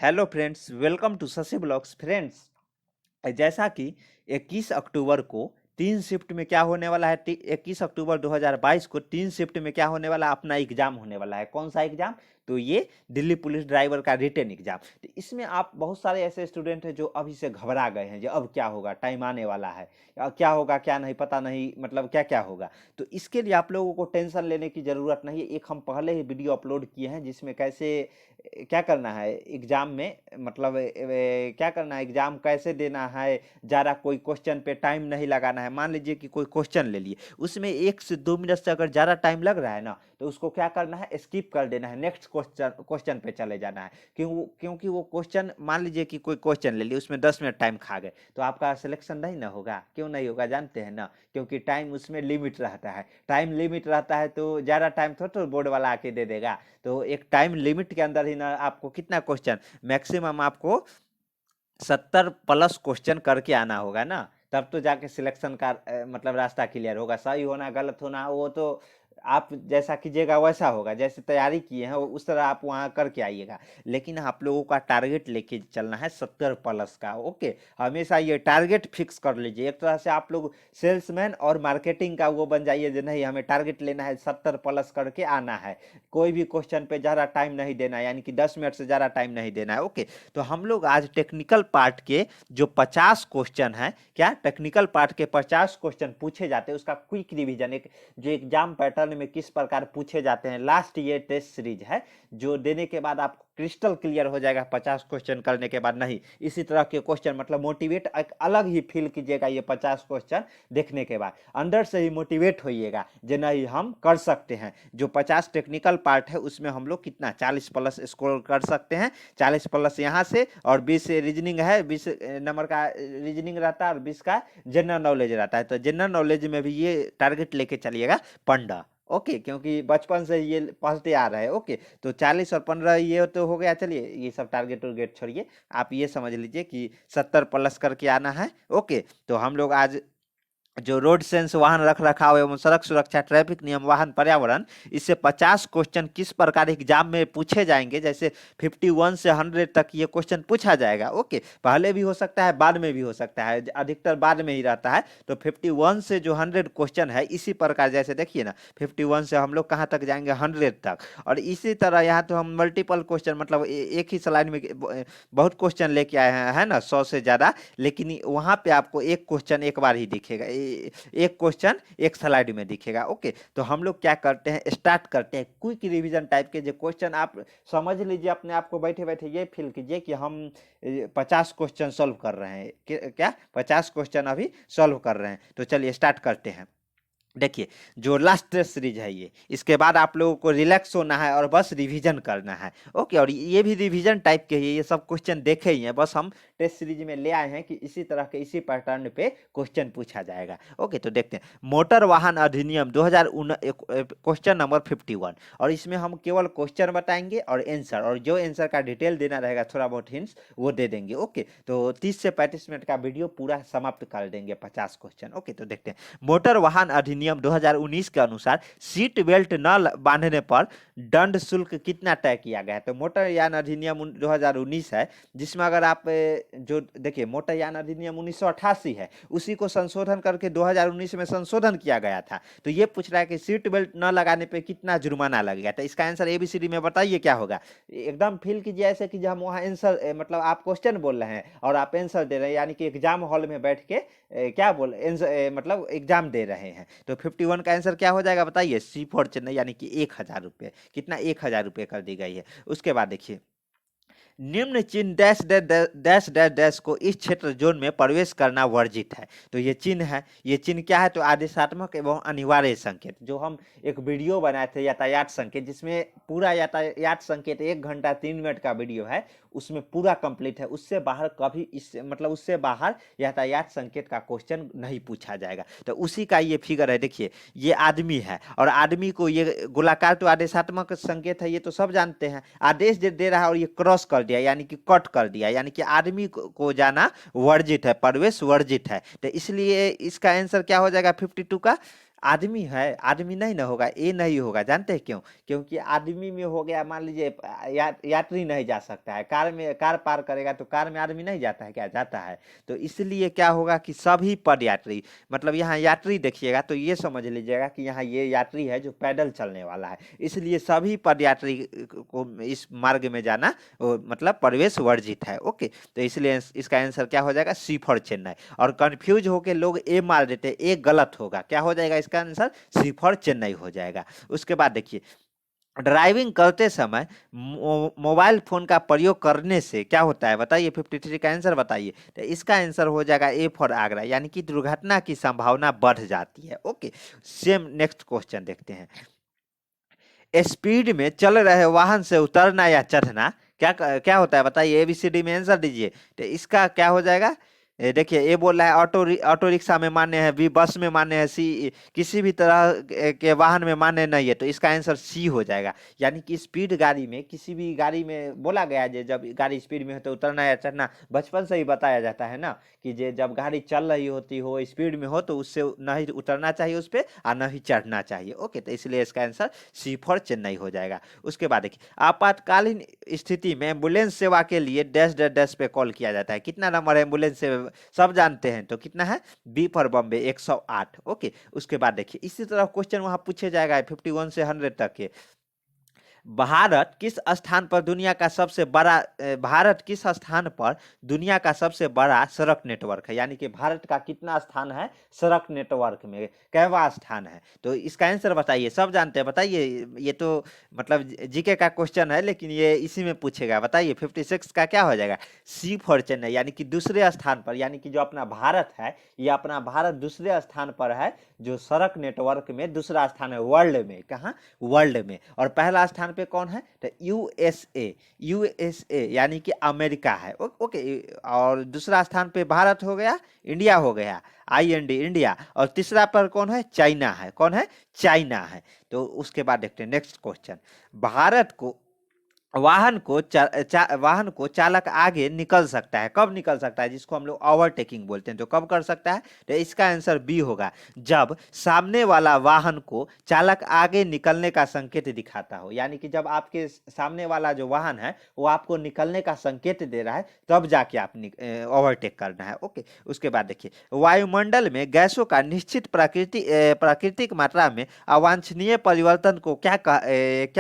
Hello friends, welcome to Shashi blogs. Friends, जैसा कि 21 अक्टूबर को 3 शिफ्ट में क्या होने वाला है, 21 अक्टूबर 2022 को 3 शिफ्ट में क्या होने वाला है, अपना एग्जाम होने वाला है। कौन सा एग्जाम? तो ये दिल्ली पुलिस ड्राइवर का रिटन एग्जाम। तो इसमें आप बहुत सारे ऐसे स्टूडेंट हैं जो अभी से घबरा गए हैं, जो अब क्या होगा, टाइम आने वाला है, क्या होगा क्या नहीं पता नहीं, मतलब क्या क्या होगा। तो इसके लिए आप लोगों को टेंशन लेने की ज़रूरत नहीं है। एक हम पहले ही वीडियो अपलोड किए हैं जिसमें कैसे क्या करना है एग्जाम में, मतलब क्या करना है, एग्जाम कैसे देना है, ज़्यादा कोई क्वेश्चन पे टाइम नहीं लगाना है। मान लीजिए कि कोई क्वेश्चन ले लिए, उसमें 1 से 2 मिनट से अगर ज़्यादा टाइम लग रहा है ना, तो उसको क्या करना है, स्किप कर देना है, नेक्स्ट क्वेश्चन पे चले जाना है। क्योंकि वो क्वेश्चन, मान लीजिए कि कोई क्वेश्चन ले लिए, उसमें 10 मिनट टाइम खा गए, तो आपका सिलेक्शन नहीं ना होगा। क्यों नहीं होगा जानते हैं ना? क्योंकि टाइम उसमें लिमिट रहता है। टाइम लिमिट रहता है तो ज़्यादा टाइम थोड़ा तो बोर्ड वाला आके दे देगा। तो एक टाइम लिमिट के अंदर ही ना आपको कितना क्वेश्चन, मैक्सिमम आपको 70+ क्वेश्चन करके आना होगा ना, तब तो जाके सिलेक्शन का मतलब रास्ता क्लियर होगा। सही होना गलत होना वो तो आप जैसा कीजिएगा वैसा होगा, जैसे तैयारी किए हैं उस तरह आप वहाँ करके आइएगा। लेकिन आप लोगों का टारगेट लेके चलना है 70+ का। ओके, हमेशा ये टारगेट फिक्स कर लीजिए। एक तरह से आप लोग सेल्समैन और मार्केटिंग का वो बन जाइए, जो नहीं हमें टारगेट लेना है, 70+ करके आना है। कोई भी क्वेश्चन पे ज़्यादा टाइम नहीं देना है, यानी कि 10 मिनट से ज़्यादा टाइम नहीं देना है। ओके, तो हम लोग आज टेक्निकल पार्ट के जो 50 क्वेश्चन है, क्या टेक्निकल पार्ट के 50 क्वेश्चन पूछे जाते हैं, उसका क्विक रिवीजन, एक जो एग्जाम पैटर्न में किस प्रकार पूछे जाते हैं, लास्ट ये टेस्ट सीरीज है जो देने के बाद आपको क्रिस्टल क्लियर हो जाएगा 50 क्वेश्चन करने के बाद। नहीं, इसी तरह के क्वेश्चन मतलब मोटिवेट एक अलग ही फील कीजिएगा ये 50 क्वेश्चन देखने के बाद, अंदर से ही मोटिवेट होइएगा जो नहीं हम कर सकते हैं। जो 50 टेक्निकल पार्ट है उसमें हम लोग कितना 40+ स्कोर कर सकते हैं। 40+ यहाँ से, और 20 रीजनिंग है, 20 नंबर का रीजनिंग रहता है, और 20 का जनरल नॉलेज रहता है। तो जनरल नॉलेज में भी ये टारगेट लेके चलिएगा 15। ओके, क्योंकि बचपन से ये पढ़ते आ रहे हैं। ओके, तो 40 और 15 ये तो हो गया। चलिए ये सब टारगेट उर्गेट छोड़िए, आप ये समझ लीजिए कि 70+ करके आना है। ओके, तो हम लोग आज जो रोड सेंस, वाहन रख रखाव एवं सड़क सुरक्षा, ट्रैफिक नियम, वाहन पर्यावरण, इससे 50 क्वेश्चन किस प्रकार एग्जाम में पूछे जाएंगे। जैसे 51 से 100 तक ये क्वेश्चन पूछा जाएगा। ओके, पहले भी हो सकता है, बाद में भी हो सकता है, अधिकतर बाद में ही रहता है। तो 51 से जो 100 क्वेश्चन है, इसी प्रकार जैसे देखिए ना, 51 से हम लोग कहाँ तक जाएंगे, 100 तक। और इसी तरह यहाँ तो हम मल्टीपल क्वेश्चन, मतलब एक ही स्लाइड में बहुत क्वेश्चन लेके आए हैं, है ना, 100 से ज्यादा। लेकिन वहां पे आपको एक क्वेश्चन एक बार ही दिखेगा, एक क्वेश्चन एक स्लाइड में दिखेगा। ओके, तो हम लोग क्या करते हैं, स्टार्ट करते हैं क्विक रिवीजन टाइप के जो क्वेश्चन। आप समझ लीजिए, अपने आप को बैठे बैठे ये फील कीजिए कि हम 50 क्वेश्चन सॉल्व कर रहे हैं। क्या 50 क्वेश्चन अभी सॉल्व कर रहे हैं? तो चलिए स्टार्ट करते हैं। देखिए, जो लास्ट टेस्ट सीरीज है ये, इसके बाद आप लोगों को रिलैक्स होना है और बस रिवीजन करना है। ओके, और ये भी रिवीजन टाइप के ही, ये सब क्वेश्चन देखे ही हैं, बस हम टेस्ट सीरीज में ले आए हैं कि इसी तरह के इसी पैटर्न पे क्वेश्चन पूछा जाएगा। ओके, तो देखते हैं मोटर वाहन अधिनियम 2019, क्वेश्चन नंबर 51। और इसमें हम केवल क्वेश्चन बताएंगे और आंसर, और जो आंसर का डिटेल देना रहेगा, थोड़ा बहुत हिंट्स वो दे देंगे। ओके, तो 30 से 35 मिनट का वीडियो पूरा समाप्त कर देंगे 50 क्वेश्चन। ओके, तो देखते हैं। मोटर वाहन अधिनियम 2019 के अनुसार सीट बेल्ट न बांधने पर दंड शुल्क कितना तय किया गया है? तो मोटर यान अधिनियम 2019 है, जिसमें अगर आप जो देखिए, मोटर यान अधिनियम 1988 है, उसी को संशोधन करके 2019 में संशोधन किया गया था। तो ये पूछ रहा है कि सीट बेल्ट न लगाने पे कितना जुर्माना लगेगा। तो इसका आंसर एबीसीडी में बताइए क्या होगा। एकदम फील कीजिए ऐसे कि जब हम वहाँ आंसर, मतलब आप क्वेश्चन बोल रहे हैं और आप आंसर दे रहे हैं, यानी कि एग्जाम हॉल में बैठ के क्या बोल मतलब एग्जाम दे रहे हैं। तो 51 का आंसर क्या हो जाएगा बताइए, सी फॉर चेन्नई, यानी कि 1000 रुपये। कितना, 1000 रुपये कर दी गई है। उसके बाद देखिए, निम्न चिन्ह dash dash dash dash dash को इस क्षेत्र जोन में प्रवेश करना वर्जित है। तो ये चिन्ह है, ये चिन्ह क्या है, तो आदेशात्मक एवं अनिवार्य संकेत। जो हम एक वीडियो बनाए थे यातायात संकेत, जिसमें पूरा यातायात संकेत 1 घंटा 3 मिनट का वीडियो है, उसमें पूरा कंप्लीट है। उससे बाहर कभी इस मतलब उससे बाहर यातायात संकेत का क्वेश्चन नहीं पूछा जाएगा। तो उसी का ये फिगर है। देखिए, ये आदमी है, और आदमी को ये गोलाकार तो आदेशात्मक संकेत है, ये तो सब जानते हैं। आदेश दे रहा है और ये क्रॉस कर दिया, यानी कि कट कर दिया, यानी कि आदमी को जाना वर्जित है, प्रवेश वर्जित है। तो इसलिए इसका आंसर क्या हो जाएगा 52 का, आदमी है, आदमी नहीं ना होगा, ए नहीं होगा। जानते हैं क्यों? क्योंकि आदमी में हो गया, मान लीजिए यात्री नहीं जा सकता है, कार में कार पार करेगा तो कार में आदमी नहीं जाता है क्या? जाता है। तो इसलिए क्या होगा कि सभी पद यात्री, मतलब यहाँ यात्री देखिएगा तो ये समझ लीजिएगा कि यहाँ ये यात्री है जो पैदल चलने वाला है, इसलिए सभी पद यात्री को इस मार्ग में जाना मतलब प्रवेश वर्जित है। ओके, तो इसलिए इसका आंसर क्या हो जाएगा? सी फॉर चेन्नई। और कंफ्यूज होके लोग ए मार देते हैं, ए गलत होगा। क्या हो जाएगा इसका आंसर? सी फॉर चेन्नई हो जाएगा। उसके बाद देखिए, ड्राइविंग करते समय मोबाइल फोन का प्रयोग करने से क्या होता है? बताइए, 53 का आंसर बताइए। तो इसका आंसर हो जाएगा ए फॉर आगरा, यानी कि दुर्घटना की संभावना बढ़ जाती है। ओके, सेम नेक्स्ट क्वेश्चन देखते हैं। स्पीड में चल रहे वाहन से उतरना या चढ़ना क्या क्या होता है? बताइए, एबीसीडी में आंसर दीजिए। तो इसका क्या हो जाएगा? देखिए, ए बोल रहा है ऑटो रिक्शा में मान्य है, बी बस में मान्य है, सी किसी भी तरह के वाहन में मान्य नहीं है। तो इसका आंसर सी हो जाएगा। यानी कि स्पीड गाड़ी में, किसी भी गाड़ी में बोला गया है जब गाड़ी स्पीड में है तो उतरना या चढ़ना बचपन से ही बताया जाता है ना, कि जब गाड़ी चल रही होती हो, स्पीड में हो, तो उससे नहीं उतरना चाहिए उस पर और नहीं चढ़ना चाहिए। ओके, तो इसलिए इसका आंसर सी फॉर चेन्नई हो जाएगा। उसके बाद देखिए, आपातकालीन स्थिति में एम्बुलेंस सेवा के लिए डैश डैश डैश पे कॉल किया जाता है। कितना नंबर है एम्बुलेंस से सब जानते हैं, तो कितना है? B for Bombay 108। ओके, उसके बाद देखिए, इसी तरह क्वेश्चन वहां पूछे जाएगा 51 से 100 तक के। भारत किस स्थान पर दुनिया का सबसे बड़ा भारत किस स्थान पर दुनिया का सबसे बड़ा सड़क नेटवर्क है? यानी कि भारत का कितना स्थान है सड़क नेटवर्क में, कैवा स्थान है? तो इसका आंसर बताइए, सब जानते हैं, बताइए। ये तो मतलब जीके का क्वेश्चन है, लेकिन ये इसी में पूछेगा। बताइए, 56 का क्या हो जाएगा? सी फॉर चेन्नई, यानी कि दूसरे स्थान पर, यानी कि जो अपना भारत है, ये अपना भारत दूसरे स्थान पर है, जो सड़क नेटवर्क में दूसरा स्थान है वर्ल्ड में। कहाँ? वर्ल्ड में। और पहला स्थान पे कौन है? तो यूएसए, यूएसए यानी कि अमेरिका है। ओके, और दूसरा स्थान पे भारत हो गया, इंडिया हो गया, आईएनडी इंडिया। और तीसरा पर कौन है? चाइना है। कौन है? चाइना है। तो उसके बाद देखते हैं नेक्स्ट क्वेश्चन। भारत को वाहन को चालक आगे निकल सकता है, कब निकल सकता है? जिसको हम लोग ओवरटेकिंग बोलते हैं, तो कब कर सकता है? तो इसका आंसर बी होगा, जब सामने वाला वाहन को चालक आगे निकलने का संकेत दिखाता हो। यानी कि जब आपके सामने वाला जो वाहन है वो आपको निकलने का संकेत दे रहा है, तब जाके आप ओवरटेक करना है। ओके, उसके बाद देखिए, वायुमंडल में गैसों का निश्चित प्राकृतिक मात्रा में अवांछनीय परिवर्तन को क्या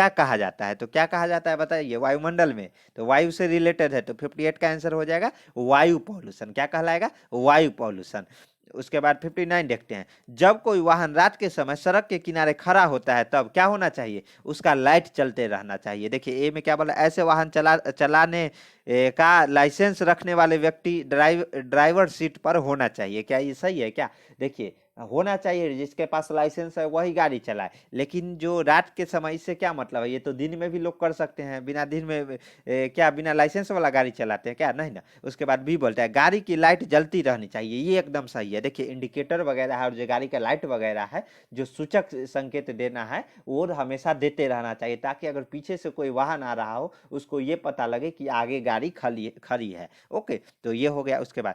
कहा जाता है? तो क्या कहा जाता है बताइए वायुमंडल में? तो वायु से रिलेटेड है, तो 58 का आंसर हो जाएगा वायु पॉल्यूशन। क्या कहलाएगा? वायु पॉल्यूशन। उसके बाद 59 देखते हैं। जब कोई वाहन रात के समय सड़क के किनारे खड़ा होता है तब क्या होना चाहिए? उसका लाइट चलते रहना चाहिए। देखिए, ए में क्या बोला? ऐसे वाहन चलाने का लाइसेंस रखने वाले व्यक्ति ड्राइवर सीट पर होना चाहिए। क्या ये सही है क्या? देखिए, होना चाहिए, जिसके पास लाइसेंस है वही गाड़ी चलाए। लेकिन जो रात के समय, इससे क्या मतलब है? ये तो दिन में भी लोग कर सकते हैं, बिना दिन में क्या बिना लाइसेंस वाला गाड़ी चलाते हैं क्या? नहीं ना। उसके बाद भी बोलता है गाड़ी की लाइट जलती रहनी चाहिए। ये एकदम सही है। देखिए, इंडिकेटर वगैरह है और जो गाड़ी का लाइट वगैरह है, जो सूचक संकेत देना है, वो हमेशा देते रहना चाहिए, ताकि अगर पीछे से कोई वाहन आ रहा हो उसको ये पता लगे कि आगे गाड़ी खड़ी है। ओके, तो ये हो गया। उसके बाद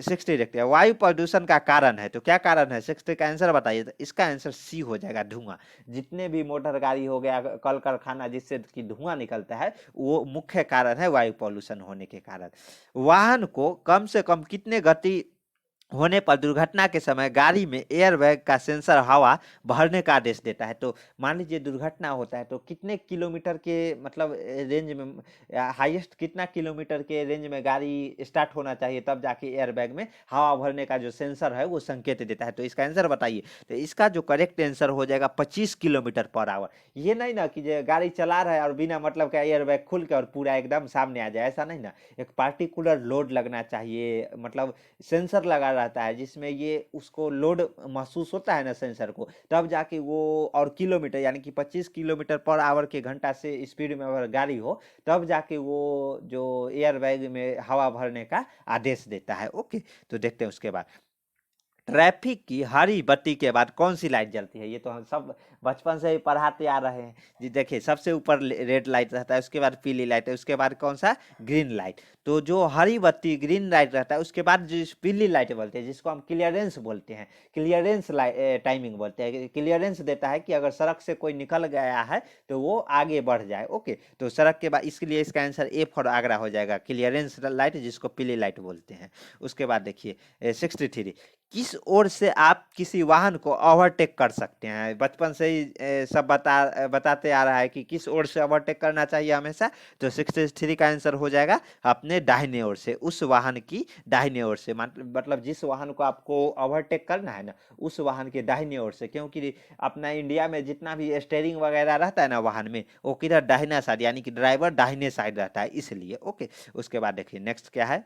60 देखते हैं। वायु प्रदूषण का कारण है, तो क्या कारण है? 60 का आंसर बताइए। तो इसका आंसर सी हो जाएगा, धुआं। जितने भी मोटर गाड़ी हो गया, कल कारखाना जिससे कि धुआं निकलता है, वो मुख्य कारण है वायु पॉल्यूशन होने के कारण। वाहन को कम से कम कितने गति होने पर दुर्घटना के समय गाड़ी में एयरबैग का सेंसर हवा भरने का आदेश देता है? तो मान लीजिए दुर्घटना होता है, तो कितने किलोमीटर के मतलब रेंज में, हाईएस्ट कितना किलोमीटर के रेंज में गाड़ी स्टार्ट होना चाहिए, तब जाके एयरबैग में हवा भरने का जो सेंसर है वो संकेत देता है? तो इसका आंसर बताइए। तो इसका जो करेक्ट आंसर हो जाएगा 25 किलोमीटर पर आवर। ये नहीं ना कि जो गाड़ी चला रहा है और बिना मतलब का एयरबैग खुल के और पूरा एकदम सामने आ जाए, ऐसा नहीं ना। एक पार्टिकुलर लोड लगना चाहिए, मतलब सेंसर लगा रहता है जिसमें ये उसको लोड महसूस होता है ना सेंसर को, तब जाके वो, और किलोमीटर यानी कि 25 किलोमीटर पर आवर के घंटा से स्पीड में अगर गाड़ी हो, तब जाके वो जो एयर बैग में हवा भरने का आदेश देता है। ओके, तो देखते हैं उसके बाद। ट्रैफिक की हरी बत्ती के बाद कौन सी लाइट जलती है? ये तो हम सब बचपन से ही पढ़ाते आ रहे हैं जी। देखिए, सबसे ऊपर रेड लाइट रहता है, उसके बाद पीली लाइट है, उसके बाद कौन सा? Green light. तो जो हरी बत्ती ग्रीन लाइट रहता है, उसके बाद जो पीली लाइट बोलते हैं, जिसको हम क्लियरेंस बोलते हैं, क्लियरेंस टाइमिंग बोलते हैं। क्लियरेंस देता है कि अगर सड़क से कोई निकल गया है तो वो आगे बढ़ जाए। ओके, तो सड़क के बाद इसके लिए इसका आंसर ए फॉर आगरा हो जाएगा, क्लियरेंस लाइट, जिसको पीली लाइट बोलते हैं। उसके बाद देखिए 63, किस ओर से आप किसी वाहन को ओवरटेक कर सकते हैं? बचपन से ही सब बताते आ रहा है कि किस ओर से ओवरटेक करना चाहिए हमेशा। तो 63 का आंसर हो जाएगा अपने दाहिने ओर से, उस वाहन की दाहिने ओर से। मतलब जिस वाहन को आपको ओवरटेक करना है ना, उस वाहन के दाहिने ओर से। क्योंकि अपना इंडिया में जितना भी स्टेयरिंग वगैरह रहता है ना वाहन में, वो किधर? दाहिना साइड, यानी कि ड्राइवर दाहिने साइड रहता है, इसलिए। ओके, उसके बाद देखिए नेक्स्ट क्या है?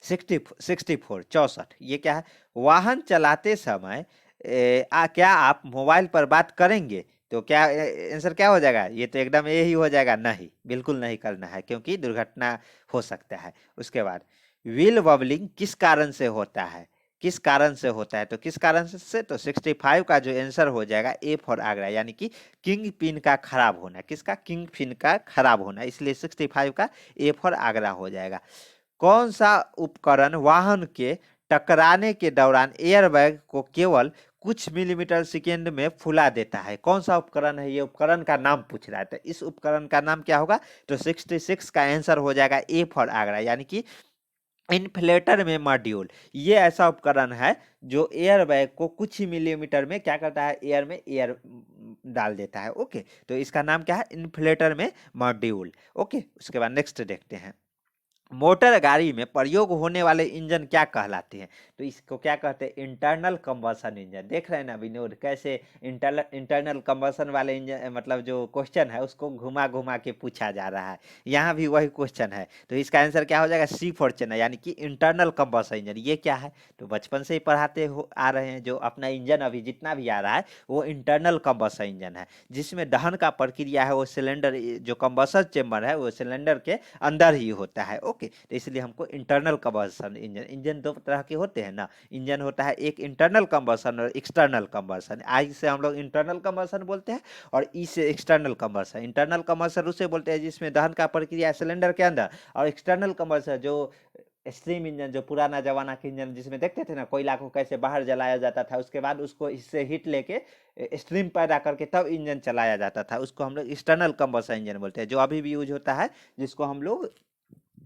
64 64, ये क्या है? वाहन चलाते समय क्या आप मोबाइल पर बात करेंगे? तो क्या आंसर क्या हो जाएगा? ये तो एकदम यही हो जाएगा, नहीं, बिल्कुल नहीं करना है, क्योंकि दुर्घटना हो सकता है। उसके बाद व्हील वबलिंग किस कारण से होता है? किस कारण से होता है? तो किस कारण से? तो 65 का जो आंसर हो जाएगा ए फॉर आगरा, यानी कि किंग पिन का खराब होना। किसका? किंग पिन का खराब होना, इसलिए 65 का ए फॉर आगरा हो जाएगा। कौन सा उपकरण वाहन के टकराने के दौरान एयरबैग को केवल कुछ मिलीमीटर सेकेंड में फुला देता है? कौन सा उपकरण है? ये उपकरण का नाम पूछ रहा है, तो इस उपकरण का नाम क्या होगा? तो 66 का आंसर हो जाएगा ए फॉर आगरा, यानी कि इन्फ्लेटर में मॉड्यूल। ये ऐसा उपकरण है जो एयरबैग को कुछ ही मिलीमीटर में क्या करता है? एयर में एयर डाल देता है। ओके, तो इसका नाम क्या है? इन्फ्लेटर में मॉड्यूल। ओके, उसके बाद नेक्स्ट देखते हैं। मोटर गाड़ी में प्रयोग होने वाले इंजन क्या कहलाते हैं? तो इसको क्या कहते हैं? Internal combustion engine. देख रहे हैं ना विनोद, कैसे इंटरनल कंबशन वाले इंजन, मतलब जो क्वेश्चन है उसको घुमा घुमा के पूछा जा रहा है। यहाँ भी वही क्वेश्चन है, तो इसका आंसर क्या हो जाएगा? सी फॉर चेन्नई, यानी कि इंटरनल कंबशन इंजन। ये क्या है? तो बचपन से ही पढ़ाते हो आ रहे हैं, जो अपना इंजन अभी जितना भी आ रहा है वो इंटरनल कंबशन इंजन है, जिसमें दहन का प्रक्रिया है वो सिलेंडर, जो कंबशन चेम्बर है वो सिलेंडर के अंदर ही होता है। ओके, तो इसलिए हमको इंटरनल कंबशन इंजन, इंजन दो तरह के होते हैं ना, इंजन होता है एक इंटरनल कंबशन और एक्सटर्नल कंबशन। आई से हम लोग इंटरनल कंबशन बोलते हैं और ई से एक्सटर्नल कंबशन। इंटरनल कंबशन उसे बोलते हैं जिसमें दहन का प्रक्रिया है सिलेंडर के अंदर, और एक्सटर्नल कंबशन जो स्टीम इंजन, जो पुराना जमाना के इंजन जिसमें देखते थे ना कोयला को कैसे बाहर जलाया जाता था, उसके बाद उसको इससे हीट लेके स्ट्रीम पैदा करके तब इंजन चलाया जाता था, उसको हम लोग एक्सटर्नल कंबशन इंजन बोलते हैं, जो अभी भी यूज होता है, जिसको हम लोग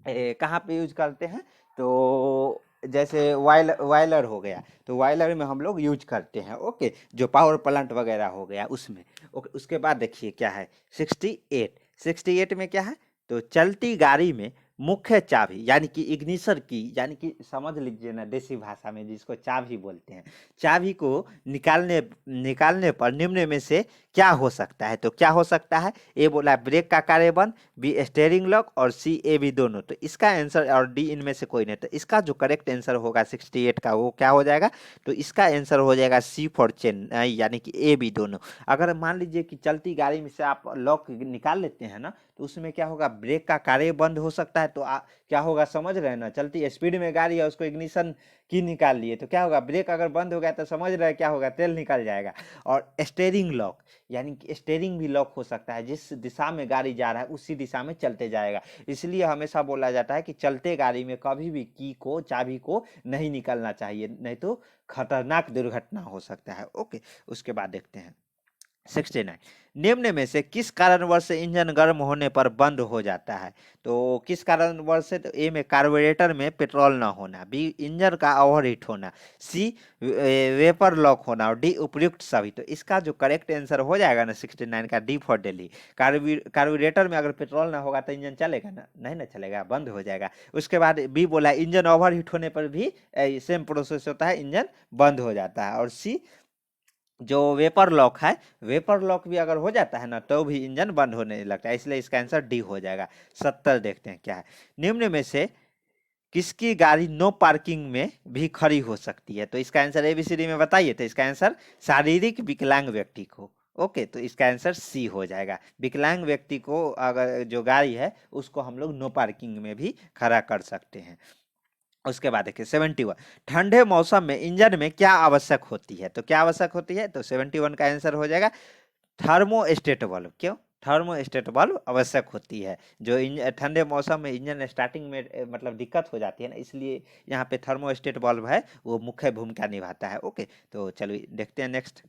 कहाँ पे यूज करते हैं? तो जैसे वायलर हो गया, तो वायलर में हम लोग यूज करते हैं। ओके, जो पावर प्लांट वगैरह हो गया उसमें। ओके, उसके बाद देखिए क्या है? 68 में क्या है? तो चलती गाड़ी में मुख्य चाबी, यानी कि इग्निशन की, यानी कि समझ लीजिए ना देसी भाषा में जिसको चाबी बोलते हैं, चाबी को निकालने निकालने पर निम्न में से क्या हो सकता है? तो क्या हो सकता है? ए बोला ब्रेक का कार्यबंद, बी स्टेयरिंग लॉक, और सी ए बी दोनों। तो इसका आंसर, और डी इनमें से कोई नहीं, तो इसका जो करेक्ट आंसर होगा 68 का, वो क्या हो जाएगा? तो इसका आंसर हो जाएगा सी फॉर चेन्नई, यानी कि ए बी दोनों। अगर मान लीजिए कि चलती गाड़ी में से आप लॉक निकाल लेते हैं ना, तो उसमें क्या होगा? ब्रेक का कार्य बंद हो सकता है। तो क्या होगा समझ रहे हैं ना? चलती स्पीड में गाड़ी है, उसको इग्निशन की निकाल लिए तो क्या होगा? ब्रेक अगर बंद हो गया तो समझ रहे हैं क्या होगा? तेल निकल जाएगा। और स्टेयरिंग लॉक, यानी कि स्टेयरिंग भी लॉक हो सकता है, जिस दिशा में गाड़ी जा रहा है उसी दिशा में चलते जाएगा। इसलिए हमेशा बोला जाता है कि चलते गाड़ी में कभी भी की को, चाबी को नहीं निकलना चाहिए, नहीं तो खतरनाक दुर्घटना हो सकता है। ओके, उसके बाद देखते हैं 69, निम्न में से किस कारणवश से इंजन गर्म होने पर बंद हो जाता है? तो किस कारणवश से? तो ए में कार्बोरेटर में पेट्रोल ना होना, बी इंजन का ओवरहीट होना, सी वेपर लॉक होना, और डी उपयुक्त सभी। तो इसका जो करेक्ट आंसर हो जाएगा ना 69 का, डी फॉर दिल्ली। कार्बोरेटर में अगर पेट्रोल ना होगा तो इंजन चलेगा ना? नहीं ना चलेगा, बंद हो जाएगा। उसके बाद बी बोला इंजन ओवरहीट होने पर भी सेम प्रोसेस होता है, इंजन बंद हो जाता है। और सी जो वेपर लॉक है, वेपर लॉक भी अगर हो जाता है ना तो भी इंजन बंद होने लगता है, इसलिए इसका आंसर डी हो जाएगा। 70 देखते हैं क्या है? निम्न में से किसकी गाड़ी नो पार्किंग में भी खड़ी हो सकती है? तो इसका आंसर एबीसीडी में बताइए। तो इसका आंसर शारीरिक विकलांग व्यक्ति को। ओके, तो इसका आंसर सी हो जाएगा। विकलांग व्यक्ति को अगर जो गाड़ी है उसको हम लोग नो पार्किंग में भी खड़ा कर सकते हैं। उसके बाद देखिए 71, ठंडे मौसम में इंजन में क्या आवश्यक होती है? तो क्या आवश्यक होती है? तो 71 का आंसर हो जाएगा थर्मोस्टेट वाल्व। क्यों? थर्मोस्टेट वाल्व आवश्यक होती है। जो ठंडे मौसम में इंजन स्टार्टिंग में मतलब दिक्कत हो जाती है ना, इसलिए यहाँ पे थर्मोस्टेट वाल्व है वो मुख्य भूमिका निभाता है। ओके, तो चलिए देखते हैं नेक्स्ट।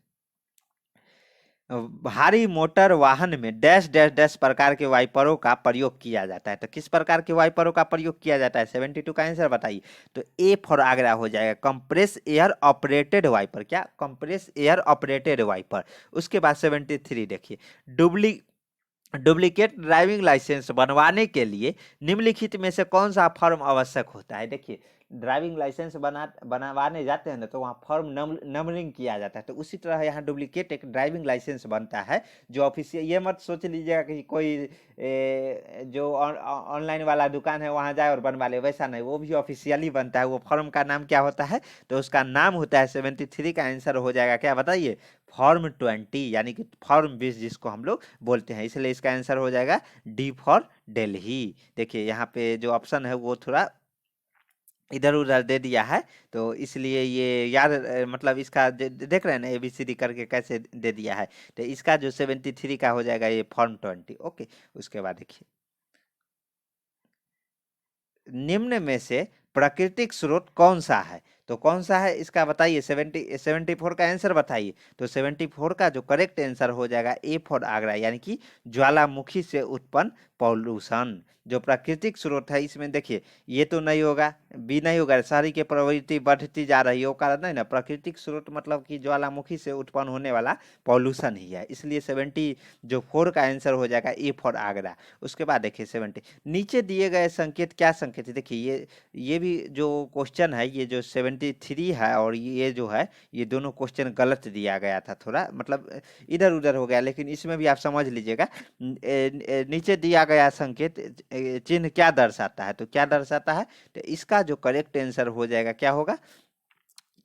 भारी मोटर वाहन में डैश डैश डैश प्रकार के वाइपरों का प्रयोग किया जाता है। तो किस प्रकार के वाइपरों का प्रयोग किया जाता है? 72 का आंसर बताइए। तो ए फॉर आगरा हो जाएगा, कंप्रेस एयर ऑपरेटेड वाइपर। क्या? Compress air operated wiper. उसके बाद 73 देखिए, डुप्ली डुप्लीकेट ड्राइविंग लाइसेंस बनवाने के लिए निम्नलिखित में से कौन सा फॉर्म आवश्यक होता है? देखिए, ड्राइविंग लाइसेंस बनवाने जाते हैं ना, तो वहाँ फॉर्म नंबरिंग किया जाता है। तो उसी तरह यहाँ डुप्लीकेट एक ड्राइविंग लाइसेंस बनता है जो ऑफिशियल, ये मत सोच लीजिएगा कि कोई जो ऑनलाइन वाला दुकान है वहाँ जाए और बनवा ले, वैसा नहीं, वो भी ऑफिशियली बनता है। वो फॉर्म का नाम क्या होता है? तो उसका नाम होता है, 73 का आंसर हो जाएगा क्या बताइए? फॉर्म 20, यानी कि फॉर्म 20 जिसको हम लोग बोलते हैं, इसलिए इसका आंसर हो जाएगा डी फॉर दिल्ली। देखिए यहाँ पे जो ऑप्शन है वो थोड़ा इधर उधर दे दिया है, तो इसलिए ये याद मतलब इसका देख रहे हैं ना ABCD करके कैसे दे दिया है। तो इसका जो 73 का हो जाएगा ये फॉर्म 20। ओके, उसके बाद देखिए, निम्न में से प्राकृतिक स्रोत कौन सा है? तो कौन सा है इसका बताइए। 74 का आंसर बताइए। तो 74 का जो करेक्ट आंसर हो जाएगा ए फॉर आगरा, यानी कि ज्वालामुखी से उत्पन्न पॉल्यूशन। जो प्राकृतिक स्रोत है इसमें देखिए, ये तो नहीं होगा, बी नहीं होगा, शहरी की प्रवृत्ति बढ़ती जा रही है वो कारण नहीं ना। प्राकृतिक स्रोत मतलब कि ज्वालामुखी से उत्पन्न होने वाला पॉल्यूशन ही है, इसलिए 74 का आंसर हो जाएगा ए फॉर आगरा। उसके बाद देखिए 70, नीचे दिए गए संकेत क्या संकेत है? देखिए ये भी जो क्वेश्चन है, ये जो 73 है और ये जो है, ये दोनों क्वेश्चन गलत दिया गया था, थोड़ा मतलब इधर उधर हो गया, लेकिन इसमें भी आप समझ लीजिएगा। नीचे दिया गया संकेत चिन्ह क्या दर्शाता है? तो क्या दर्शाता है? तो इसका जो करेक्ट आंसर हो जाएगा क्या होगा?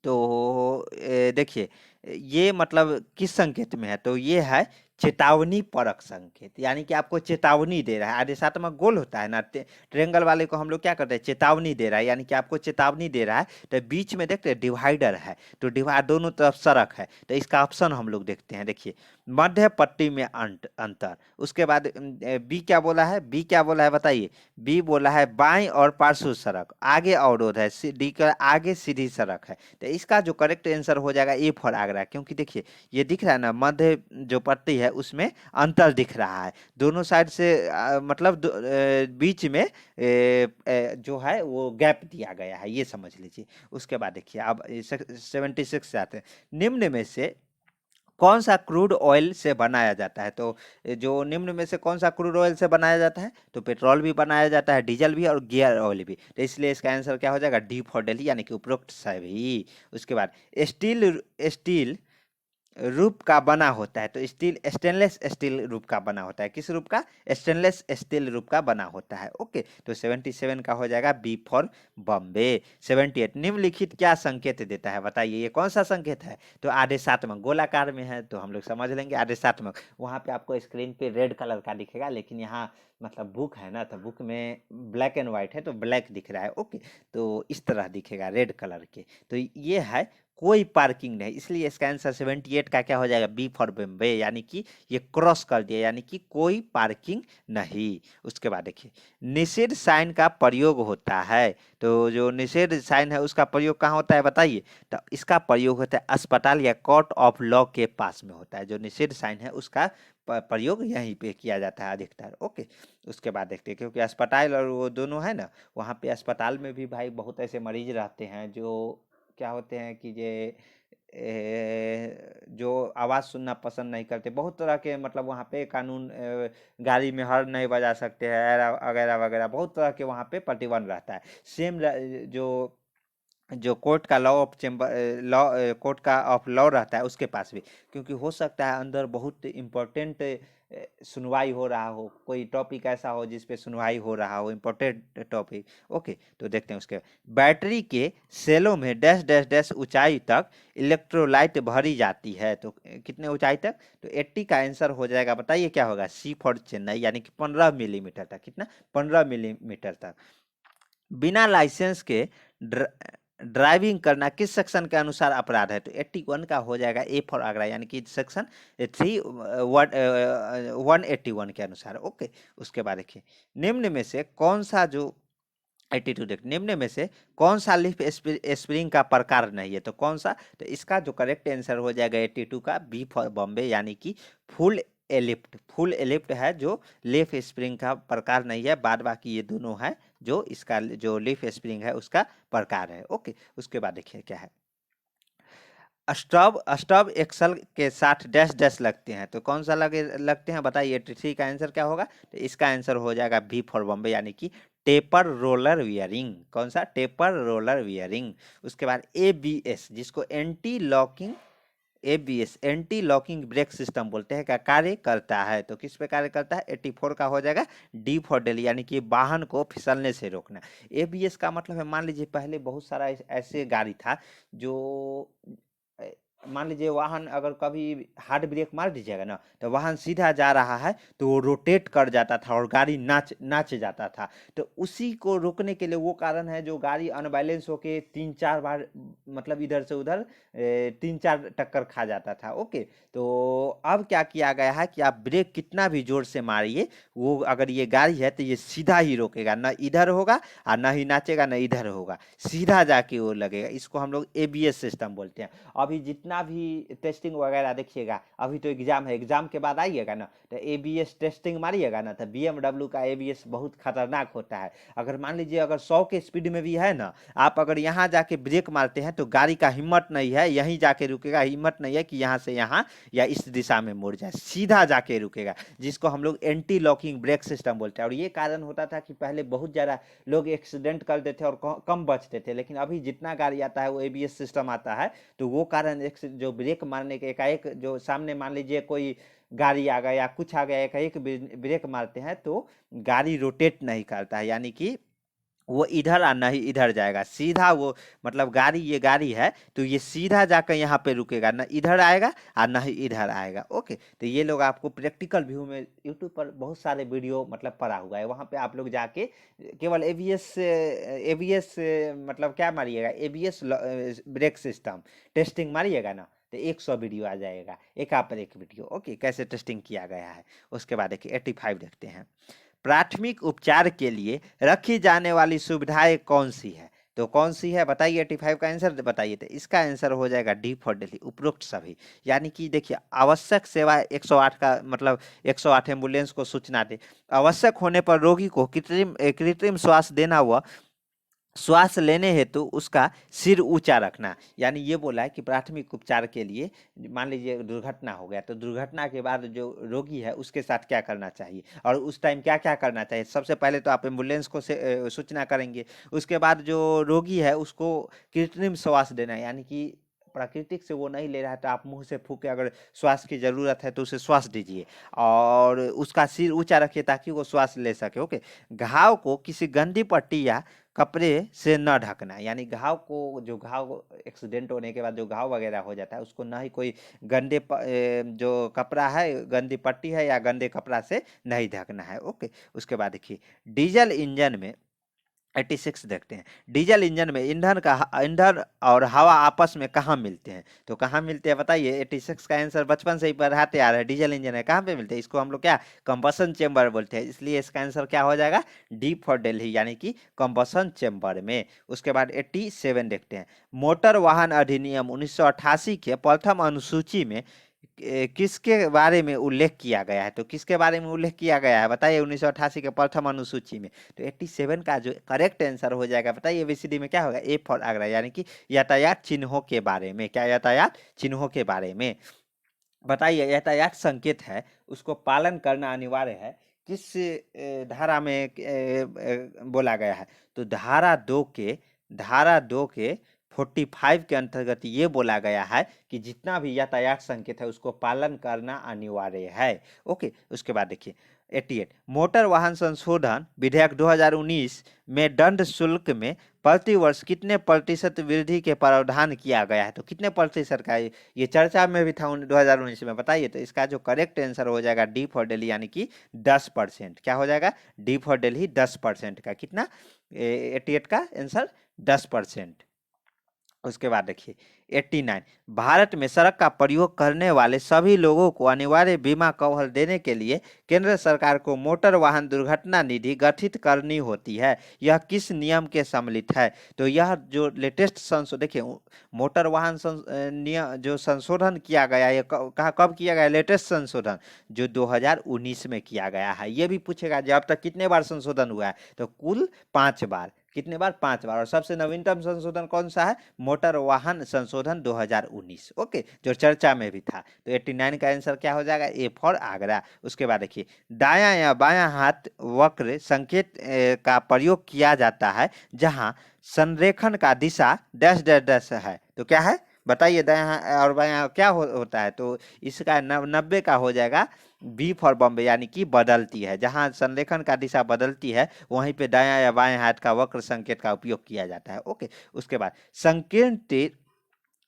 तो देखिए, ये मतलब किस संकेत में है? तो ये है चेतावनी परक संकेत, यानी कि आपको चेतावनी दे रहा है। आदेशात्मक गोल होता है ना, ट्रेंगल वाले को हम लोग क्या करते हैं? चेतावनी दे रहा है, यानी कि आपको चेतावनी दे रहा है। तो बीच में देखते हैं डिवाइडर है, तो डिवाइड दोनों तरफ सड़क है, तो इसका ऑप्शन हम लोग देखते हैं। देखिए, मध्य पट्टी में अंतर। उसके बाद बी क्या बोला है? बी क्या बोला है बताइए? बी बोला है बाईं और पार्श्व सड़क, आगे अवरोध है, डी का आगे सीधी सड़क है। तो इसका जो करेक्ट आंसर हो जाएगा ए फॉर आगरा, क्योंकि देखिए ये दिख रहा है ना, मध्य जो पट्टी है उसमें अंतर दिख रहा है, दोनों साइड से मतलब बीच में जो है वो गैप दिया गया है, ये समझ लीजिए। उसके बाद देखिए अब 76 से आते हैं, निम्न में से कौन सा क्रूड ऑयल से बनाया जाता है? तो जो निम्न में से कौन सा क्रूड ऑयल से बनाया जाता है? तो पेट्रोल भी बनाया जाता है, डीजल भी और गियर ऑयल भी। तो इसलिए इसका आंसर क्या हो जाएगा? डी फॉर दिल्ली, यानी कि उपरोक्त सभी। उसके बाद स्टील स्टील रूप का बना होता है, तो स्टील स्टेनलेस स्टील रूप का बना होता है। किस रूप का? स्टेनलेस स्टील रूप का बना होता है। ओके, तो 77 का हो जाएगा बी फॉर बॉम्बे। 78, निम्नलिखित क्या संकेत देता है बताइए? ये कौन सा संकेत है? तो आदेशात्मक, गोलाकार में है तो हम लोग समझ लेंगे आदेशात्मक। वहां पे आपको स्क्रीन पे रेड कलर का दिखेगा, लेकिन यहाँ मतलब बुक है ना, तो बुक में ब्लैक एंड व्हाइट है तो ब्लैक दिख रहा है। ओके, तो इस तरह दिखेगा रेड कलर के। तो ये है कोई पार्किंग नहीं, इसलिए इसका आंसर 78 का क्या हो जाएगा? बी फॉर बॉम्बे, यानी कि ये क्रॉस कर दिया, यानी कि कोई पार्किंग नहीं। उसके बाद देखिए, निषेध साइन का प्रयोग होता है, तो जो निषेध साइन है उसका प्रयोग कहाँ होता है बताइए? तो इसका प्रयोग होता है अस्पताल या कोर्ट ऑफ लॉ के पास में होता है। जो निषेध साइन है उसका प्रयोग यहीं पे किया जाता है अधिकतर। ओके, उसके बाद देखते हैं, क्योंकि अस्पताल और वो दोनों है ना, वहाँ पे अस्पताल में भी भाई बहुत ऐसे मरीज रहते हैं जो क्या होते हैं कि ये जो आवाज़ सुनना पसंद नहीं करते, बहुत तरह के मतलब वहाँ पे कानून, गाड़ी में हॉर्न नहीं बजा सकते हैं वगैरह वगैरह, बहुत तरह के वहाँ पे प्रतिबंध रहता है। सेम जो जो कोर्ट का law of chamber law court का ऑफ लॉ रहता है उसके पास भी, क्योंकि हो सकता है अंदर बहुत इम्पोर्टेंट सुनवाई हो रहा हो, कोई टॉपिक ऐसा हो जिस पे सुनवाई हो रहा हो, इम्पोर्टेंट टॉपिक। ओके, तो देखते हैं उसके बैटरी के सेलों में डैश डैश डैश ऊंचाई तक इलेक्ट्रोलाइट भरी जाती है, तो कितने ऊंचाई तक? तो 80 का आंसर हो जाएगा बताइए क्या होगा? सी फॉर चेन्नई, यानी कि 15 मिलीमीटर तक। कितना? 15 मिलीमीटर तक। बिना लाइसेंस के ड्राइविंग करना किस सेक्शन के अनुसार अपराध है? तो 81 का हो जाएगा ए फॉर आगरा, यानी कि सेक्शन 181 के अनुसार। ओके, उसके बाद देखिए निम्न में से कौन सा जो 82 देख, निम्न में से कौन सा लीफ स्प्रिंग का प्रकार नहीं है? तो कौन सा? तो इसका जो करेक्ट आंसर हो जाएगा 82 का बी फॉर बॉम्बे, यानी कि फुल एलिप्ट। फुल एलिप्ट है जो लीफ स्प्रिंग का प्रकार नहीं है, बाद बाकी ये दोनों है जो इसका जो लीफ स्प्रिंग है उसका प्रकार है। ओके, उसके बाद देखिए क्या है, स्टब स्टब एक्सल के साथ डैश डैश लगते हैं, तो कौन सा लगते हैं बताइए। 83 का आंसर क्या होगा? तो इसका आंसर हो जाएगा बी फॉर बॉम्बे, यानी कि टेपर रोलर वियरिंग। कौन सा? Taper roller wearing. उसके बाद एबीएस, जिसको anti locking, ABS anti locking brake system बोलते हैं, क्या कार्य करता है? तो किस पे कार्य करता है? 84 का हो जाएगा डी फॉर दिल्ली, यानी कि वाहन को फिसलने से रोकना। एबीएस का मतलब है, मान लीजिए पहले बहुत सारा ऐसे गाड़ी था जो अ, मान लीजिए वाहन अगर कभी हार्ड ब्रेक मार दीजिएगा ना, तो वाहन सीधा जा रहा है तो वो रोटेट कर जाता था और गाड़ी नाच नाच जाता था। तो उसी को रोकने के लिए वो कारण है जो गाड़ी अनबैलेंस होके 3-4 बार मतलब इधर से उधर 3-4 टक्कर खा जाता था। ओके, तो अब क्या किया गया है कि आप ब्रेक कितना भी जोर से मारिए, वो अगर ये गाड़ी है तो ये सीधा ही रोकेगा, ना इधर होगा और ना ही नाचेगा, ना इधर होगा, सीधा जाके वो लगेगा। इसको हम लोग एबीएस सिस्टम बोलते हैं। अभी जितना भी टेस्टिंग वगैरह देखिएगा, अभी तो एग्जाम है, एग्जाम के बाद आइएगा ना तो एबीएस टेस्टिंग मारिएगा ना, तो बीएमडब्ल्यू का एबीएस बहुत खतरनाक होता है। अगर मान लीजिए अगर 100 के स्पीड में भी है ना, आप अगर यहाँ जाके ब्रेक मारते हैं तो गाड़ी का हिम्मत नहीं है यहीं जाके रुकेगा, हिम्मत नहीं है कि यहाँ से यहाँ या इस दिशा में मुड़ जाए, सीधा जाके रुकेगा, जिसको हम लोग एंटी लॉकिंग ब्रेक सिस्टम बोलते हैं। और ये कारण होता था कि पहले बहुत ज़्यादा लोग एक्सीडेंट करते थे और कम बचते थे, लेकिन अभी जितना गाड़ी आता है वो एबीएस सिस्टम आता है, तो वो कारण एक जो ब्रेक मारने के एकाएक जो सामने मान लीजिए कोई गाड़ी आ गया या कुछ आ गया, एकाएक ब्रेक मारते हैं तो गाड़ी रोटेट नहीं करता है, यानी कि वो इधर और नहीं इधर जाएगा, सीधा वो मतलब गाड़ी, ये गाड़ी है तो ये सीधा जाकर यहाँ पे रुकेगा, ना इधर आएगा और ना ही इधर आएगा। ओके, तो ये लोग आपको प्रैक्टिकल व्यू में यूट्यूब पर बहुत सारे वीडियो मतलब पड़ा हुआ है, वहाँ पे आप लोग जाके केवल एबीएस एबीएस मतलब क्या मारिएगा, एबीएस ब्रेक सिस्टम टेस्टिंग मारिएगा ना, तो 100 वीडियो आ जाएगा, एक आप पर एक वीडियो। ओके, कैसे टेस्टिंग किया गया है। उसके बाद देखिए 85 देखते हैं, प्राथमिक उपचार के लिए रखी जाने वाली सुविधाएं कौन सी है? तो कौन सी है बताइए, 85 का आंसर बताइए। तो इसका आंसर हो जाएगा डी फॉर दिल्ली, उपरोक्त सभी। यानी कि देखिए आवश्यक सेवा 108 का मतलब 108 एम्बुलेंस को सूचना दे, आवश्यक होने पर रोगी को कृत्रिम श्वास देना हुआ श्वास लेने हेतु उसका सिर ऊंचा रखना। यानी ये बोला है कि प्राथमिक उपचार के लिए मान लीजिए दुर्घटना हो गया, तो दुर्घटना के बाद जो रोगी है उसके साथ क्या करना चाहिए और उस टाइम क्या क्या करना चाहिए। सबसे पहले तो आप एम्बुलेंस को सूचना करेंगे, उसके बाद जो रोगी है उसको कृत्रिम श्वास देना, यानी कि प्राकृतिक से वो नहीं ले रहा है तो आप मुंह से फूंक के अगर श्वास की ज़रूरत है तो उसे श्वास दीजिए और उसका सिर ऊंचा रखिए ताकि वो श्वास ले सके। ओके, घाव को किसी गंदी पट्टी या कपड़े से न ढकना, यानी घाव को, जो घाव एक्सीडेंट होने के बाद जो घाव वगैरह हो जाता है उसको ना ही कोई जो कपड़ा है, गंदी पट्टी है या गंदे कपड़ा से नहीं ढकना है। ओके, उसके बाद देखिए डीजल इंजन में 86 देखते हैं, डीजल इंजन में ईंधन और हवा आपस में कहाँ मिलते हैं? तो कहाँ मिलते हैं बताइए। 86 का आंसर बचपन से ही पढ़ाते आ रहे हैं, डीजल इंजन है कहाँ पे मिलते हैं, इसको हम लोग क्या कंबसन चेंबर बोलते हैं, इसलिए इसका आंसर क्या हो जाएगा डी फॉर दिल्ली, यानी कि कंबसन चेंबर में। उसके बाद 87 देखते हैं, मोटर वाहन अधिनियम 1988 के प्रथम अनुसूची में किसके बारे में उल्लेख किया गया है? तो किसके बारे में उल्लेख किया गया है बताइए 1988 के प्रथम अनुसूची में। तो 87 का जो करेक्ट आंसर हो जाएगा बताइए एबीसीडी में क्या होगा, ए फॉर आगरा, यानी कि यातायात चिन्हों के बारे में। क्या यातायात चिन्हों के बारे में बताइए। यातायात संकेत है उसको पालन करना अनिवार्य है, किस धारा में बोला गया है? तो धारा 2 के 45 के अंतर्गत ये बोला गया है कि जितना भी यातायात संकेत है उसको पालन करना अनिवार्य है। ओके, उसके बाद देखिए 88 मोटर वाहन संशोधन विधेयक 2019 में दंड शुल्क में प्रति वर्ष कितने प्रतिशत वृद्धि के प्रावधान किया गया है? तो कितने प्रतिशत का ये चर्चा में भी था 2019 में, बताइए। तो इसका जो करेक्ट आंसर हो जाएगा डी फॉर दिल्ली, यानी कि 10%। क्या हो जाएगा डी फॉर दिल्ली 10% का, कितना 88 का आंसर 10%। उसके बाद देखिए 89, भारत में सड़क का प्रयोग करने वाले सभी लोगों को अनिवार्य बीमा कवर देने के लिए केंद्र सरकार को मोटर वाहन दुर्घटना निधि गठित करनी होती है, यह किस नियम के सम्मिलित है? तो यह जो लेटेस्ट संशोधन देखिए, मोटर वाहन नियम जो संशोधन किया गया, ये कहाँ कब किया गया? लेटेस्ट संशोधन जो 2019 में किया गया है। ये भी पूछेगा जो अब तक कितने बार संशोधन हुआ है, तो कुल 5 बार। कितने बार? 5 बार। और सबसे नवीनतम संशोधन कौन सा है? मोटर वाहन संशोधन 2019, ओके, जो चर्चा में भी था। तो 89 का आंसर क्या हो जाएगा? A for Agra. उसके बाद देखिए, दायां या बायां हाथ वक्र संकेत का प्रयोग किया जाता है जहां संरेखण का दिशा डैश डैश डैश है, तो क्या है बताइए? दायां और बायां क्या होता है? तो इसका 90 का हो जाएगा बी फॉर बॉम्बे, यानी कि बदलती है। जहां संरेखण का दिशा बदलती है वहीं पे दायां या बाएं हाथ का वक्र संकेत का उपयोग किया जाता है, ओके। उसके बाद संकीर्ण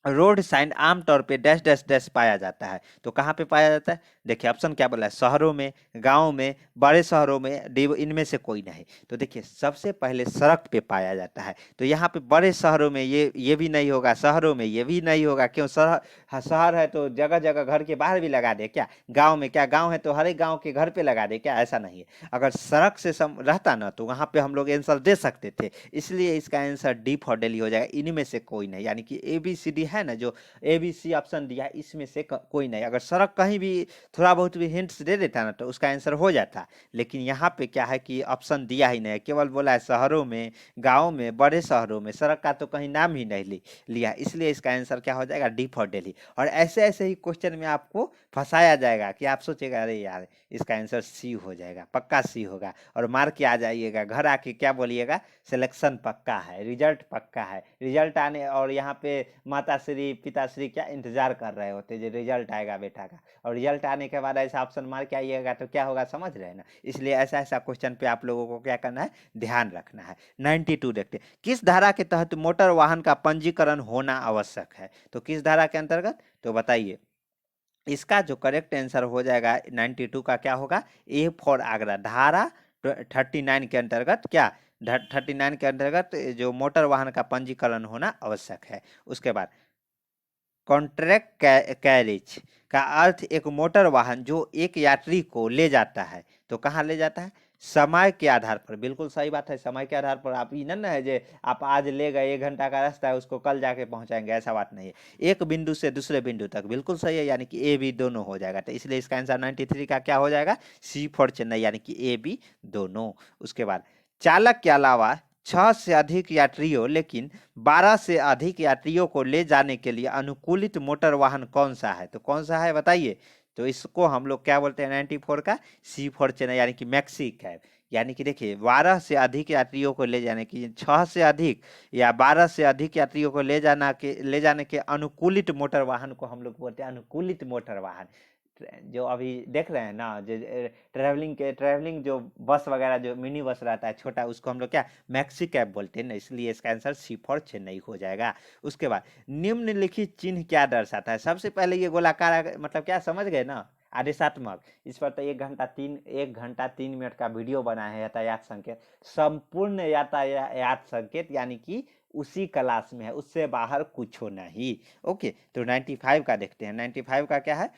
रोड साइन आमतौर पे डैश डैश डैश पाया जाता है, तो कहाँ पे पाया जाता है? देखिए ऑप्शन क्या बोला है? शहरों में, गांव में, बड़े शहरों में, इनमें से कोई नहीं। तो देखिए सबसे पहले सड़क पे पाया जाता है, तो यहाँ पे बड़े शहरों में ये भी नहीं होगा, शहरों में ये भी नहीं होगा। क्यों? शहर, हाँ, शहर है तो जगह जगह घर के बाहर भी लगा दे क्या? गाँव में क्या गाँव है तो हर एक गाँव के घर पे लगा दे क्या? ऐसा नहीं है। अगर सड़क से रहता ना तो वहाँ पे हम लोग आंसर दे सकते थे, इसलिए इसका आंसर डी फॉर दिल्ली हो जाएगा। इनमें से कोई नहीं, यानी कि ABCD है ना, जो ABC ऑप्शन दिया है इसमें से कोई नहीं। अगर सड़क कहीं भी थोड़ा बहुत भी हिंट्स दे देता ना तो उसका आंसर हो जाता, लेकिन यहाँ पे क्या है कि ऑप्शन दिया ही नहीं, केवल बोला है शहरों में, गाँव में, बड़े शहरों में, सड़क का तो कहीं नाम ही नहीं लिया, इसलिए इसका आंसर क्या हो जाएगा? D for Delhi. और ऐसे ऐसे ही क्वेश्चन में आपको फंसाया जाएगा कि आप सोचेगा अरे यार इसका आंसर सी हो जाएगा, पक्का सी होगा, और मार के आ जाइएगा घर आके क्या बोलिएगा? सिलेक्शन पक्का है, रिजल्ट पक्का है। रिजल्ट आने और यहाँ पे माता श्री पिताश्री क्या इंतजार कर रहे होते जो रिजल्ट आएगा बेटा का, और रिजल्ट आने के बाद ऐसा ऑप्शन मार के आइएगा तो क्या होगा समझ रहे हैं ना? इसलिए ऐसा ऐसा क्वेश्चन पे आप लोगों को क्या करना है? ध्यान रखना है। 92 देखते हैं, किस धारा के तहत मोटर वाहन का पंजीकरण होना आवश्यक है? तो किस धारा के अंतर्गत? तो बताइए। इसका जो करेक्ट आंसर हो जाएगा 92 का क्या होगा? A for Agra. धारा 39 के अंतर्गत क्या? 39 के अंतर्गत जो मोटर वाहन का पंजीकरण होना आवश्यक है। उसके बाद कॉन्ट्रैक्ट कैरेज का अर्थ एक मोटर वाहन जो एक यात्री को ले जाता है, तो कहाँ ले जाता है? समय के आधार पर। बिल्कुल सही बात है, समय के आधार पर। आप ये ना है जो आप आज ले गए 1 घंटा का रास्ता है उसको कल जाके पहुंचाएंगे, ऐसा बात नहीं है। एक बिंदु से दूसरे बिंदु तक, बिल्कुल सही है, यानी कि ए बी दोनों हो जाएगा। तो इसलिए इसका आंसर 93 का क्या हो जाएगा? सी फॉर चेन्नई, यानी कि ए बी दोनों। उसके बाद चालक के अलावा 6 से अधिक यात्रियों लेकिन 12 से अधिक यात्रियों को ले जाने के लिए अनुकूलित मोटर वाहन कौन सा है? तो कौन सा है बताइए? तो इसको हम लोग क्या बोलते हैं? 94 का सी फॉर चेन्नई, यानी कि मैक्सी कैब। यानी कि देखिए 12 से अधिक यात्रियों को ले जाने की, 6 से अधिक या 12 से अधिक यात्रियों को ले जाने के अनुकूलित मोटर वाहन को हम लोग बोलते हैं अनुकूलित मोटर वाहन। जो अभी देख रहे हैं ना, जो ट्रैवलिंग जो बस वगैरह जो मिनी बस रहता है छोटा, उसको हम लोग क्या मैक्सी कैब बोलते हैं ना, इसलिए इसका आंसर सी फॉर चेन्नई हो जाएगा। उसके बाद निम्नलिखित चिन्ह क्या दर्शाता है? सबसे पहले ये गोलाकार मतलब क्या समझ गए ना? आदेशात्मक। इस पर तो 1 घंटा 3 मिनट का वीडियो बना है यातायात संकेत, संपूर्ण यातायात संकेत, यानी कि उसी क्लास में है, उससे बाहर कुछ हो नहीं, ओके। तो 95 का देखते हैं। 95 का क्या है?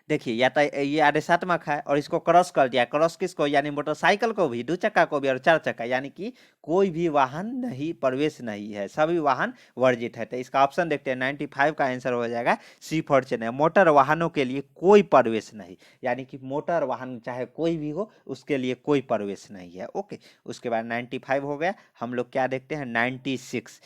देखिए या तो ये आदेशात्मक है और इसको क्रॉस कर दिया। क्रॉस किसको? यानी मोटरसाइकिल को भी, 2 चक्का को भी और 4 चक्का, यानी कि कोई भी वाहन नहीं, प्रवेश नहीं है, सभी वाहन वर्जित है। तो इसका ऑप्शन देखते हैं। 95 का आंसर हो जाएगा सी फॉर चेन्नई। मोटर वाहनों के लिए कोई प्रवेश नहीं, यानी कि मोटर वाहन चाहे कोई भी हो उसके लिए कोई प्रवेश नहीं है, ओके। उसके बाद 95 हो गया। हम लोग क्या देखते हैं? 96,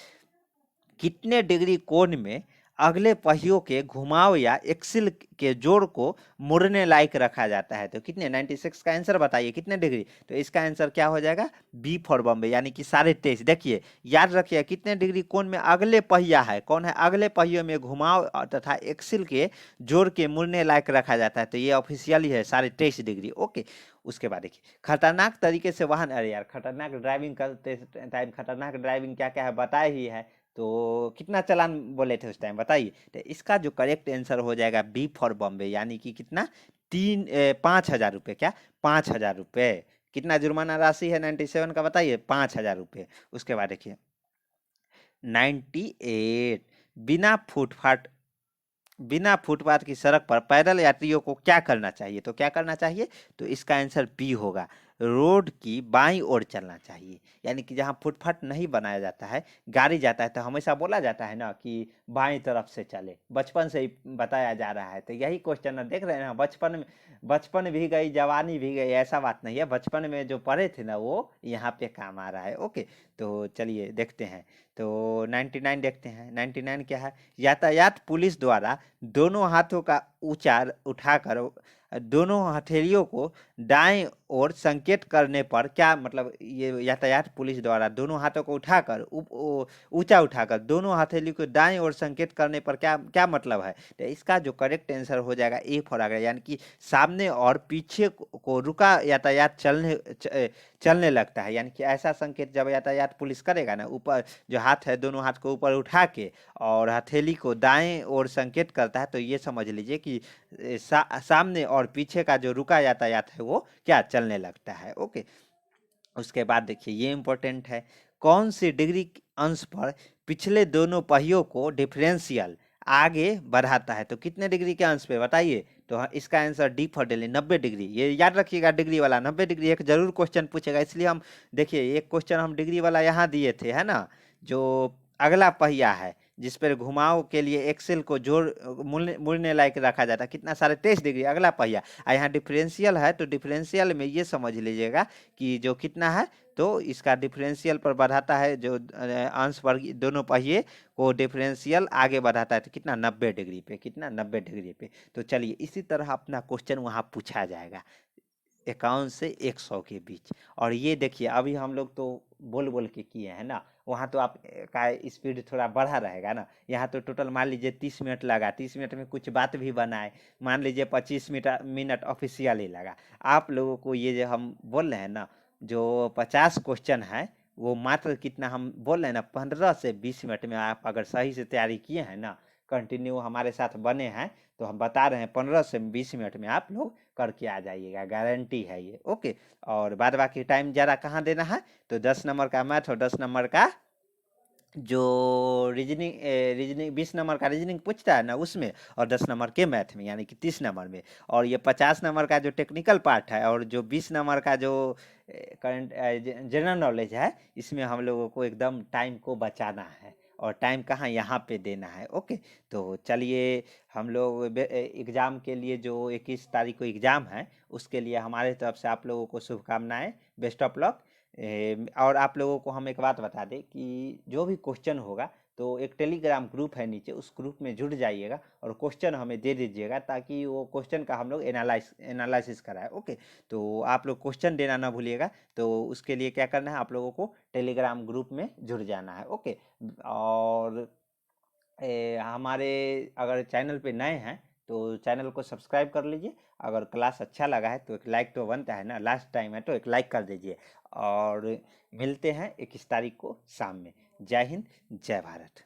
कितने डिग्री कोण में अगले पहियों के घुमाव या एक्सिल के जोड़ को मुड़ने लायक रखा जाता है? तो कितने? 96 का आंसर बताइए कितने डिग्री? तो इसका आंसर क्या हो जाएगा? बी फॉर बॉम्बे, यानी कि 23.5। देखिए याद रखिए कितने डिग्री कोण में अगले पहिया है, कौन है? अगले पहियों में घुमाव तथा एक्सिल के जोड़ के मुड़ने लायक रखा जाता है, तो ये ऑफिशियली है 23.5 डिग्री, ओके। उसके बाद देखिए खतरनाक तरीके से वाहन, अरे यार खतरनाक ड्राइविंग करते टाइम खतरनाक ड्राइविंग क्या क्या है बताए ही है, तो कितना चालान बोले थे उस टाइम बताइए? तो इसका जो करेक्ट आंसर हो जाएगा बी फॉर बॉम्बे, यानी कि कितना? 5,000 रुपये। क्या? 5,000 रुपये। कितना जुर्माना राशि है 97 का बताइए, 5,000 रुपये। उसके बाद देखिए 98, बिना फुटपाथ की सड़क पर पैदल यात्रियों को क्या करना चाहिए? तो क्या करना चाहिए? तो इसका आंसर बी होगा, रोड की बाईं ओर चलना चाहिए। यानी कि जहाँ फुटपाथ नहीं बनाया जाता है, गाड़ी जाता है, तो हमेशा बोला जाता है ना कि बाईं तरफ से चले, बचपन से ही बताया जा रहा है। तो यही क्वेश्चन है, देख रहे हैं ना, बचपन भी गई, जवानी भी गई, ऐसा बात नहीं है। बचपन में जो पढ़े थे ना, वो यहाँ पे काम आ रहा है। ओके, तो चलिए देखते हैं। तो 99 देखते हैं। 99 क्या है? यातायात पुलिस द्वारा दोनों हाथों का ऊंचा उठाकर दोनों हथेलियों को दाएं ओर संकेत करने पर क्या मतलब? ये यातायात पुलिस द्वारा दोनों हाथों को उठाकर ऊंचा उठाकर दोनों हथेली को दाएं ओर संकेत करने पर क्या क्या मतलब है? तो इसका जो करेक्ट आंसर हो जाएगा ए फॉर आगे, यानी कि सामने और पीछे को रुका यातायात चलने लगता है। यानी कि ऐसा संकेत जब यातायात पुलिस करेगा ना, ऊपर जो हाथ है दोनों हाथ को ऊपर उठा के और हथेली को दाएं ओर संकेत करता है, तो ये समझ लीजिए कि सामने और पीछे का जो रुका यातायात है वो क्या चलने लगता है। ओके, उसके बाद देखिए ये इंपॉर्टेंट है, कौन सी डिग्री अंश पर पिछले दोनों पहियों को डिफरेंशियल आगे बढ़ाता है? तो कितने डिग्री के अंश पे बताइए? तो इसका answer D for Delhi, 90 degree. ये याद रखिएगा, डिग्री वाला 90 डिग्री एक जरूर क्वेश्चन पूछेगा, इसलिए हम देखिए एक क्वेश्चन हम डिग्री वाला यहाँ दिए थे, है ना, जो अगला पहिया है जिस पर घुमाव के लिए एक्सेल को मुड़ने लायक रखा जाता है, कितना? 23.5 डिग्री अगला पहिया। यहाँ डिफरेंशियल है, तो डिफरेंशियल में ये समझ लीजिएगा कि जो कितना है, तो इसका डिफरेंशियल पर बढ़ाता है, जो अंश पर दोनों पहिए को डिफरेंशियल आगे बढ़ाता है, तो कितना? 90 डिग्री पे। कितना? 90 डिग्री पे। तो चलिए इसी तरह अपना क्वेश्चन वहाँ पूछा जाएगा 51 से 100 के बीच। और ये देखिए अभी हम लोग तो बोल बोल के किए हैं ना, वहाँ तो आप का स्पीड थोड़ा बढ़ा रहेगा ना। यहाँ तो टोटल मान लीजिए 30 मिनट लगा, 30 मिनट में कुछ बात भी बनाए, मान लीजिए 25 मिनट ऑफिशियली लगा। आप लोगों को ये जो हम बोल रहे हैं ना, जो 50 क्वेश्चन है, वो मात्र कितना हम बोल रहे हैं ना, 15 से 20 मिनट में आप अगर सही से तैयारी किए हैं ना, कंटिन्यू हमारे साथ बने हैं, तो हम बता रहे हैं 15 से 20 मिनट में आप लोग करके आ जाइएगा, गारंटी है ये। ओके, और बाद बाकी टाइम ज़रा कहाँ देना है? तो 10 नंबर का मैथ और 10 नंबर का जो रीजनिंग 20 नंबर का रीजनिंग पूछता है ना उसमें, और 10 नंबर के मैथ में, यानी कि 30 नंबर में। और ये 50 नंबर का जो टेक्निकल पार्ट है, और जो 20 नंबर का जो करंट जनरल नॉलेज है, इसमें हम लोगों को एकदम टाइम को बचाना है, और टाइम कहाँ? यहाँ पे देना है। ओके, तो चलिए हम लोग एग्ज़ाम के लिए जो 21 तारीख को एग्ज़ाम है, उसके लिए हमारे तरफ से आप लोगों को शुभकामनाएं, बेस्ट ऑफ लक। और आप लोगों को हम एक बात बता दें कि जो भी क्वेश्चन होगा, तो एक टेलीग्राम ग्रुप है नीचे, उस ग्रुप में जुड़ जाइएगा और क्वेश्चन हमें दे दीजिएगा, ताकि वो क्वेश्चन का हम लोग एनालिसिस कराएं। ओके, तो आप लोग क्वेश्चन देना ना भूलिएगा। तो उसके लिए क्या करना है, आप लोगों को टेलीग्राम ग्रुप में जुड़ जाना है। ओके, और हमारे अगर चैनल पे नए हैं तो चैनल को सब्सक्राइब कर लीजिए। अगर क्लास अच्छा लगा है तो एक लाइक तो बनता है ना, लास्ट टाइम है तो एक लाइक कर दीजिए। और मिलते हैं 21 तारीख को शाम में। जय हिंद, जय भारत।